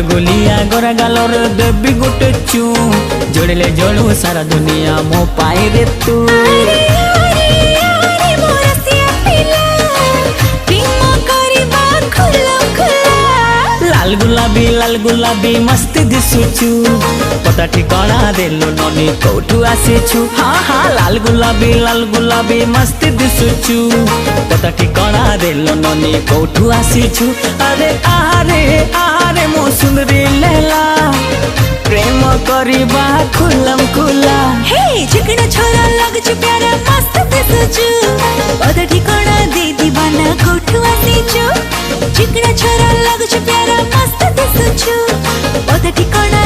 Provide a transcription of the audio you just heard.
गुलगुलिया गोरा गालर देवी गोटे चू जोड़ले जोड़ू सारा दुनिया मो पाई रे तू। लाल गुलाबी मस्त दिसुचु पता ठिकाना देलो ननी कोठू आसीछु। हाँ हाँ लाल गुलाबी मस्त दिसुचु पता ठिकाना देलो ननी कोठू आसीछु। अरे आरे आरे मो सुंदरी लैला प्रेम करिबा खुलम खुला। हे चिकना छोरा लगछु प्यारा मस्त दिसुचु पता ठिकाना दे दीवाना कोठू आसीछु। चिकना छोरा लगछु प्यारा मस्त दिसुचु पता ठिकाना